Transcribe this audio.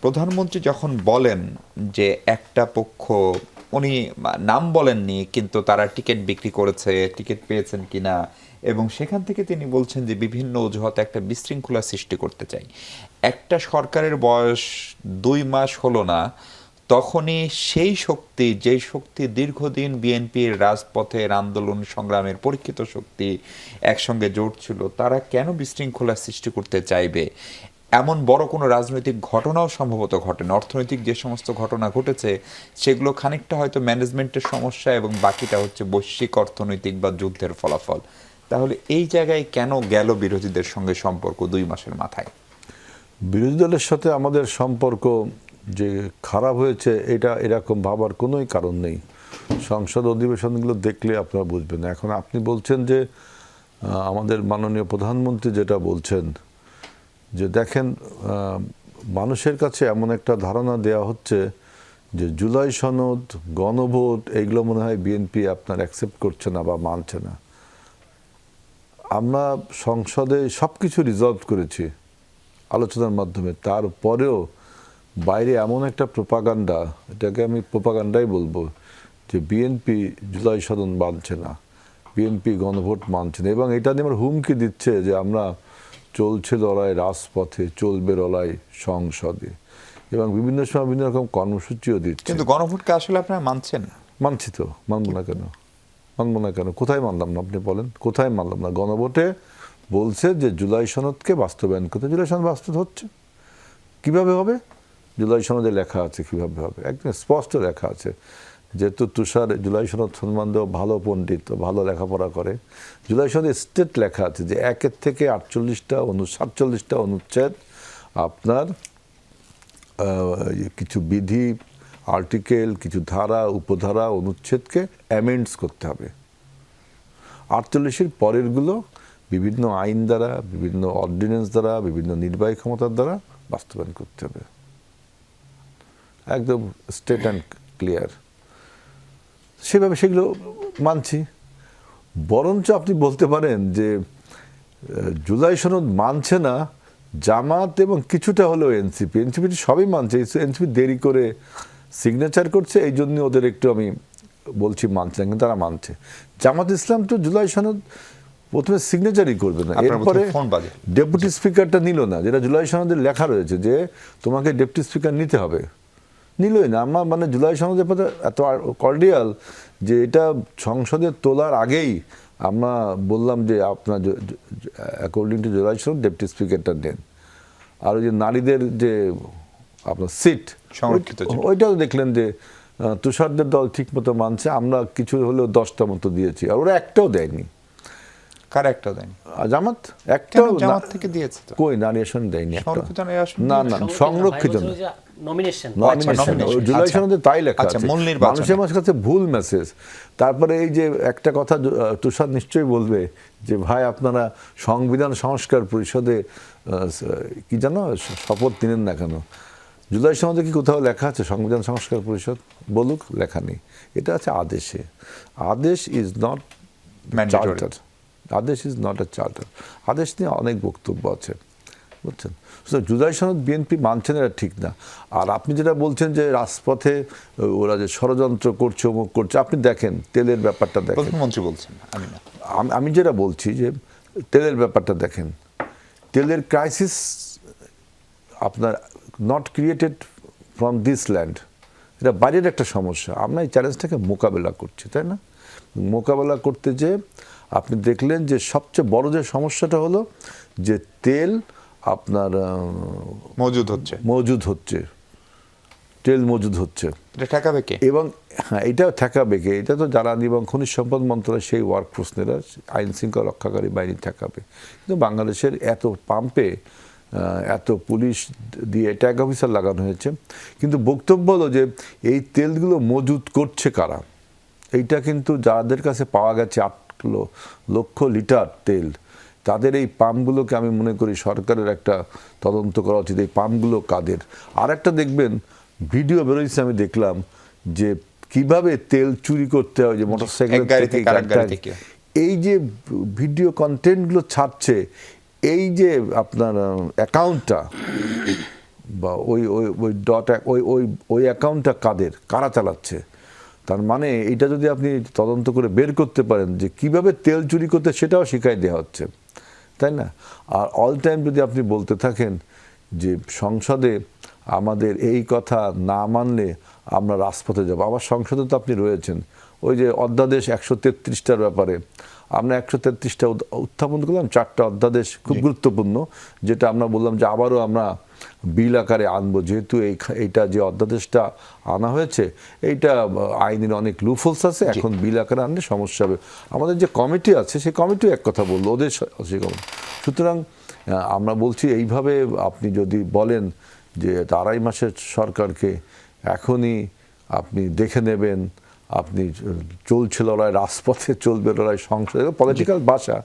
প্রধানমন্ত্রী যখন বলেন যে একটা পক্ষ, উনি নাম বলেননি কিন্তু তারা টিকিট বিক্রি করেছে, টিকিট পেয়েছেন কিনা, এবং সেখান থেকে তিনি বলছেন যে বিভিন্ন অজুহাতে একটা বিশৃঙ্খলা সৃষ্টি করতে চাই। একটা সরকারের বয়স 2 মাস হলো না, তখনই সেই শক্তি, যেই শক্তি দীর্ঘদিন বিএনপির রাজপথের আন্দোলন সংগ্রামের পরীক্ষিত শক্তি একসঙ্গে জোট ছিল, তারা কেন বিশৃঙ্খলা সৃষ্টি করতে চাইবে? এমন বড় কোনো রাজনৈতিক ঘটনাও সম্ভবত ঘটেনি। অর্থনৈতিক যে সমস্ত ঘটনা ঘটেছে সেগুলো খানিকটা হয়তো ম্যানেজমেন্টের সমস্যা, এবং বাকিটা হচ্ছে বৈশ্বিক অর্থনৈতিক বা যুদ্ধের ফলাফল। তাহলে এই জায়গায় কেন গেল বিরোধীদের সঙ্গে সম্পর্ক 2 মাসের মাথায়? বিরোধী দলের সাথে আমাদের সম্পর্ক যে খারাপ হয়েছে এটা এরকম ভাবার কোনোই কারণ নেই। সংসদ অধিবেশনগুলো দেখলে আপনারা বুঝবেন। এখন আপনি বলছেন যে আমাদের মাননীয় প্রধানমন্ত্রী যেটা বলছেন যে দেখেন, মানুষের কাছে এমন একটা ধারণা দেয়া হচ্ছে যে জুলাই সনদ, গণভোট, এইগুলো মনে হয় বিএনপি আপনার অ্যাকসেপ্ট করছে না বা মানছে না। আমরা সংসদে সব কিছু রিজলভ করেছি আলোচনার মাধ্যমে, তারপরেও বাইরে এমন একটা প্রোপাগান্ডা, এটাকে আমি প্রোপাগান্ডাই বলবো, যে বিএনপি জুলাই সনদ মানছে না, বিএনপি গণভোট মানছে না, এবং এটা নিয়ে আমার হুমকি দিচ্ছে যে আমরা চলছে লড়াই রাজপথে, চলবে লড়াই সংসদে, এবং বিভিন্ন সময় বিভিন্ন রকম কর্মসূচিও দিচ্ছে। কিন্তু গণভোটকে আসলে আপনারা মানছেন? মানছি তো, মানবো না কেন? মানবো না কেন? কোথায় মানলাম না আপনি বলেন? কোথায় মানলাম না? গণভোটে বলছে যে জুলাই সনদকে বাস্তবায়ন করতে। জুলাই সনদ বাস্তব হচ্ছে কিভাবে হবে? জুলাই সনদে লেখা আছে কিভাবে হবে, একদম স্পষ্ট লেখা আছে। যেহেতু তুষার জুলাই সনদ সম্বন্ধে ভালো পণ্ডিত, ভালো লেখাপড়া করে, জুলাই সনদে স্টেট লেখা আছে যে 1 থেকে 47টা অনুচ্ছেদ আপনার কিছু বিধি, আর্টিকেল, কিছু ধারা, উপধারা, অনুচ্ছেদকে অ্যামেন্ডস করতে হবে। 48-এর পরেরগুলো বিভিন্ন আইন দ্বারা, বিভিন্ন অর্ডিন্যান্স দ্বারা, বিভিন্ন নির্বাহী ক্ষমতার দ্বারা বাস্তবায়ন করতে হবে। একদম স্ট্রেট অ্যান্ড ক্লিয়ার। সেভাবে সেগুলো মানছি। বরঞ্চ আপনি বলতে পারেন যে জুলাই সনদ মানছে না জামাত এবং কিছুটা হলেও এনসিপি। এনসিপি সবই মানছে, এনসিপি দেরি করে সিগনেচার করছে, এই জন্য ওদের একটু আমি বলছি মানছে না, কিন্তু তারা মানছে। জামাত ইসলাম তো জুলাই সনদ প্রথমে সিগনেচারই করবে না, এরপরে ডেপুটি স্পিকারটা নিল না, যেটা জুলাই সনদের লেখা রয়েছে যে তোমাকে ডেপুটি স্পিকার নিতে হবে, নিলই না। আমার মানে জুলাই সনদের পথে এত কর্ডিয়াল যে এটা সংসদে তোলার আগেই আমরা বললাম যে আপনার অ্যাকর্ডিং টু জুলাই সনদ ডেপুটি স্পিকারটা নেন। আর ওই যে নারীদের যে আপনার সিট সংরক্ষিত, ওইটাও দেখলেন যে তুষারদের দল ঠিক মতো মানছে, আমরা কিছু হলেও 10টা মতো দিয়েছি, আর ওরা একটাও দেয়নি। কার একটা দেয়নি? জামাত একটাও জামাত থেকে দিয়েছে তো। কই নারী আসন দেয়নি একটা। না না, সংরক্ষিত নমিনেশন জুলাই সনদে তাই লেখা আছে। মানুষের কাছে ভুল মেসেজ। তারপরে এই যে একটা কথা তুষার নিশ্চয়ই বলবে যে ভাই আপনারা সংবিধান সংস্কার পরিষদে কি জানো শপথ নিলেন না কেন? জুলাই সনদে কি কোথাও লেখা আছে সংবিধান সংস্কার পরিষদ? বলুক, লেখা নেই। এটা আছে আদেশে। আদেশ ইজ নট চার্টার। আদেশ ইজ নট এ চার্টার। আদেশ নিয়ে অনেক বক্তব্য আছে, বুঝছেন? জুলাই সনদ বিএনপি মানছে না, এটা ঠিক না। আর আপনি যেটা বলছেন যে রাজপথে ওরা যে ষড়যন্ত্র করছে, অমুক করছে, আপনি দেখেন তেলের ব্যাপারটা দেখেন। প্রধানমন্ত্রী বলছেন, আমি যেটা বলছি যে তেলের ব্যাপারটা দেখেন। তেলের ক্রাইসিস আপনার not created from this land, এটা বাইরের একটা সমস্যা। আমরা এই চ্যালেঞ্জটাকে মোকাবেলা করছি, তাই না? মোকাবেলা করতে যে আপনি দেখলেন যে সবচেয়ে বড় যে সমস্যাটা হলো যে তেল আপনার মজুদ হচ্ছে, তেল মজুদ হচ্ছে, এটা ঠেকাবে কে? এবং হ্যাঁ, এটাও ঠেকাবে কে? এটা তো জ্বালানি এবং খনিজ সম্পদ মন্ত্রণালয় সেই ওয়ার্কফোর্স নেরা, আইন শৃঙ্খলা রক্ষাকারী বাহিনী ঠেকাবে। কিন্তু বাংলাদেশের এত পাম্পে এত পুলিশ দিয়ে ট্যাগ অফিসার লাগানো হয়েছে, কিন্তু বক্তব্য হলো যে এই তেলগুলো মজুদ করছে কারা? এইটা কিন্তু যাদের কাছে পাওয়া গেছে 8 লক্ষ লিটার তেল, তাদের এই পাম্পগুলোকে আমি মনে করি সরকারের একটা তদন্ত করা উচিত, এই পাম্পগুলো কাদের। আর একটা দেখবেন ভিডিও বেরোচ্ছে, আমি দেখলাম যে কিভাবে তেল চুরি করতে হয়, যে মোটরসাইকেল থেকে, এই যে ভিডিও কন্টেন্টগুলো ছাড়ছে, এই যে আপনার অ্যাকাউন্টটা বা ওই ওই ওই ডট ওই ওই ওই অ্যাকাউন্টটা কারা চালাচ্ছে, তার মানে এটা যদি আপনি তদন্ত করে বের করতে পারেন যে কিভাবে তেল চুরি করতে, সেটাও শিখাই দেওয়া হচ্ছে, তাই না? আর অল টাইম যদি আপনি বলতে থাকেন যে সংসদে আমাদের এই কথা না মানলে আমরা রাজপথে যাব, আবার সংসদে তো আপনি রয়েছেন, ওই যে অধ্যাদেশ 133টার ব্যাপারে আমরা 133টা উত্থাপন করলাম, 4টা অধ্যাদেশ খুব গুরুত্বপূর্ণ, যেটা আমরা বললাম যে আবারও আমরা বিল আকারে আনবো, যেহেতু এইটা যে অধ্যাদেশটা আনা হয়েছে এইটা আইনের অনেক লুফলস আছে, এখন বিল আকারে আনলে সমস্যা হবে। আমাদের যে কমিটি আছে সেই কমিটিও এক কথা বললো, ওদের সেই কমিটি। সুতরাং আমরা বলছি এইভাবে আপনি যদি বলেন যে 2.5 মাসের সরকারকে এখনই আপনি দেখে নেবেন, আপনি চলছে লড়াই, রাজপথে চলবে লড়াই, সংসদে পলিটিক্যাল ভাষা,